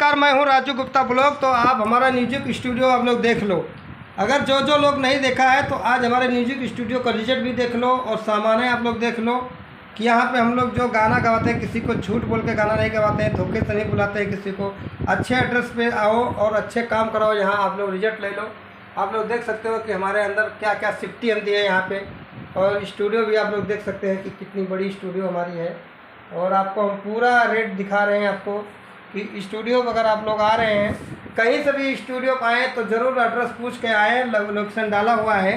नमस्कार, मैं हूं राजू गुप्ता ब्लॉग। तो आप हमारा म्यूजिक स्टूडियो आप लोग देख लो। अगर जो लोग नहीं देखा है तो आज हमारे म्यूजिक स्टूडियो का रिजल्ट भी देख लो और सामान आप लोग देख लो कि यहाँ पे हम लोग जो गाना गवाते हैं, किसी को झूठ बोल के गाना नहीं गवाते हैं, धोखे से नहीं बुलाते हैं किसी को। अच्छे एड्रेस पे आओ और अच्छे काम कराओ। यहाँ आप लोग रिजल्ट ले लो। आप लोग देख सकते हो कि हमारे अंदर क्या क्या सेफ्टी हम दी है यहाँ पे। और स्टूडियो भी आप लोग देख सकते हैं कि कितनी बड़ी स्टूडियो हमारी है। और आपको हम पूरा रेट दिखा रहे हैं आपको कि स्टूडियो अगर आप लोग आ रहे हैं, कहीं से भी स्टूडियो पर आएँ तो ज़रूर एड्रेस पूछ के आएँ। लोकेशन डाला हुआ है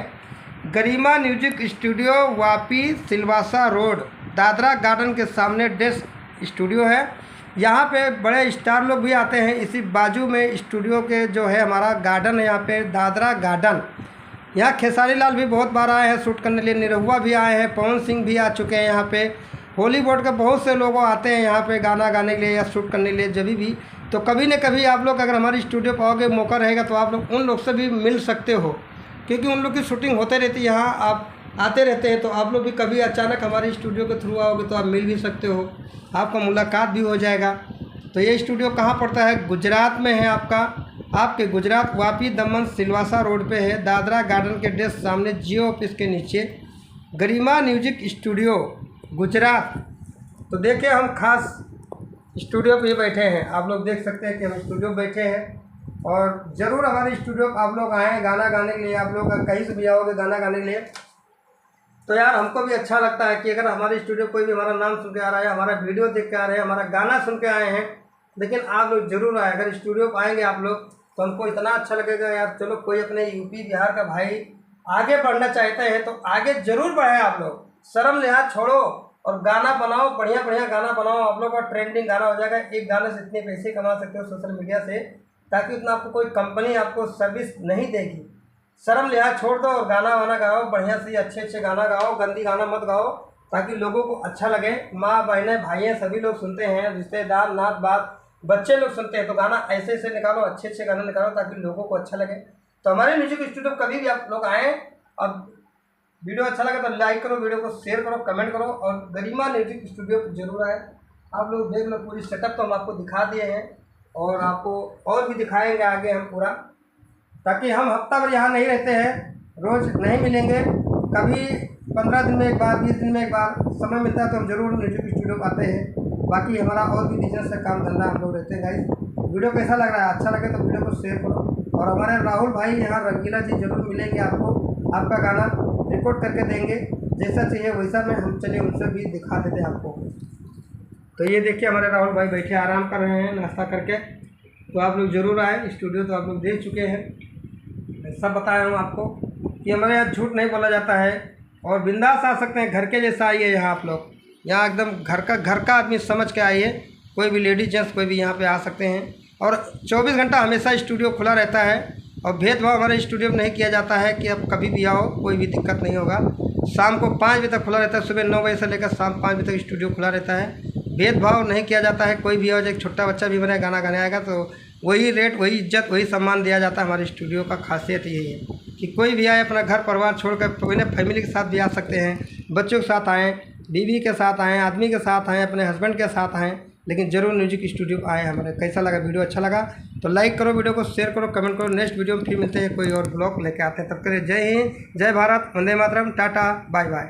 Garima music studio, Vapi Silvassa road, Dadra garden के सामने डेस्क स्टूडियो है। यहाँ पे बड़े स्टार लोग भी आते हैं। इसी बाजू में स्टूडियो के जो है हमारा गार्डन है, यहाँ पे दादरा गार्डन। यहाँ खेसारी लाल भी बहुत बार आए हैं शूट करने के लिए, निरहुआ भी आए हैं, पवन सिंह भी आ चुके हैं। यहाँ पे हॉलीवुड के बहुत से लोग आते हैं यहाँ पे गाना गाने के लिए या शूट करने के लिए। जब भी तो कभी न कभी आप लोग अगर हमारी स्टूडियो पर आओगे, मौका रहेगा तो आप लोग उन लोग से भी मिल सकते हो, क्योंकि उन लोग की शूटिंग होते रहती है। यहाँ आप आते रहते हैं तो आप लोग भी कभी अचानक हमारे स्टूडियो के थ्रू आओगे तो आप मिल भी सकते हो, आपका मुलाकात भी हो जाएगा। तो ये स्टूडियो कहाँ पड़ता है? गुजरात में है आपके गुजरात, वापी दमन सिलवासा रोड पे है, दादरा गार्डन के डेस्क सामने, जियो ऑफिस के नीचे, गरिमा म्यूजिक स्टूडियो गुजरात। तो देखिए हम खास स्टूडियो पे ही बैठे हैं। आप लोग देख सकते हैं कि हम स्टूडियो बैठे हैं। और ज़रूर हमारे स्टूडियो पर आप लोग आएँ गाना गाने के लिए। आप लोग कहीं से भी आओगे गाना गाने के लिए तो यार हमको भी अच्छा लगता है कि अगर हमारे स्टूडियो कोई भी हमारा नाम सुन के आ रहा है, हमारा वीडियो देख के आ रहे हैं, हमारा गाना सुन के आए हैं। लेकिन आप लोग ज़रूर आए। अगर स्टूडियो पर आएँगे आप लोग तो हमको इतना अच्छा लगेगा यार। चलो कोई अपने यूपी बिहार का भाई आगे बढ़ना चाहते हैं तो आगे ज़रूर बढ़े। आप लोग शर्म लिहाज छोड़ो और गाना बनाओ, बढ़िया बढ़िया गाना बनाओ। आप लोग का ट्रेंडिंग गाना हो जाएगा। एक गाने से इतने पैसे कमा सकते हो सोशल मीडिया से, ताकि उतना आपको कोई कंपनी आपको सर्विस नहीं देगी। शर्म लिहाज छोड़ दो और गाना वाना गाओ, बढ़िया से अच्छे गाना गाओ, गंदी गाना मत गाओ, ताकि लोगों को अच्छा लगे। माँ बहनें भाइयाँ सभी लोग सुनते हैं, रिश्तेदार नात बात बच्चे लोग सुनते हैं। तो गाना ऐसे निकालो, अच्छे गाना निकालो ताकि लोगों को अच्छा लगे। तो हमारे म्यूजिक स्टूडियो कभी भी आप लोग आएँ। अब वीडियो अच्छा लगा तो लाइक करो, वीडियो को शेयर करो, कमेंट करो और गरिमा म्यूजिक स्टूडियो पर जरूर आए। आप लोग देख लो पूरी सेटअप तो हम आपको दिखा दिए हैं और आपको और भी दिखाएंगे आगे हम पूरा, ताकि हम हफ्ता भर यहाँ नहीं रहते हैं, रोज़ नहीं मिलेंगे। कभी 15 दिन में एक बार, 20 दिन में एक बार समय मिलता है तो हम जरूर म्यूजिक स्टूडियो पर आते हैं। बाकी हमारा और भी बिजनेस का काम धंधा हम लोग रहते हैं गाइस। वीडियो कैसा लग रहा है? अच्छा लगे तो वीडियो को शेयर करो। और हमारे राहुल भाई यहाँ रंगीला जी जरूर मिलेंगे आपको, आपका गाना रिकॉर्ड करके देंगे। जैसा चाहिए वैसा में हम चलिए उनसे भी दिखा देते हैं आपको। तो ये देखिए हमारे राहुल भाई बैठे आराम कर रहे हैं नाश्ता करके। तो आप लोग ज़रूर आए। स्टूडियो तो आप लोग देख चुके हैं, मैं सब बताया हूँ आपको कि हमारे यहाँ झूठ नहीं बोला जाता है। और बिंदास आ सकते हैं, घर के जैसा आइए यहाँ आप लोग। यहाँ एकदम घर का आदमी समझ के आइए। कोई भी लेडीज जेंट्स कोई भी यहाँ पे आ सकते हैं। और 24 घंटा हमेशा स्टूडियो खुला रहता है और भेदभाव हमारे स्टूडियो में नहीं किया जाता है कि आप कभी भी आओ, कोई भी दिक्कत नहीं होगा। शाम को 5 बजे तक खुला रहता है, सुबह 9 बजे से लेकर शाम 5 बजे तक स्टूडियो खुला रहता है। भेदभाव नहीं किया जाता है। कोई भी आओ, एक छोटा बच्चा भी बने गाना गाने आएगा तो वही रेट, वही इज्जत, वही सम्मान दिया जाता है। हमारे स्टूडियो का खासियत यही है कि कोई भी आए अपना घर परिवार छोड़कर, अपने फैमिली के साथ भी आ सकते हैं, बच्चों के साथ आएँ, बीवी के साथ आएँ, आदमी के साथ आएँ, अपने हस्बैंड के साथ आएँ, लेकिन ज़रूर म्यूजिक स्टूडियो आए हमारे। कैसा लगा वीडियो? अच्छा लगा तो लाइक करो, वीडियो को शेयर करो, कमेंट करो। नेक्स्ट वीडियो में फिर मिलते हैं, कोई और ब्लॉग लेके आते हैं। तब तक जय हिंद, जय भारत, वंदे मातरम, टाटा, बाय बाय।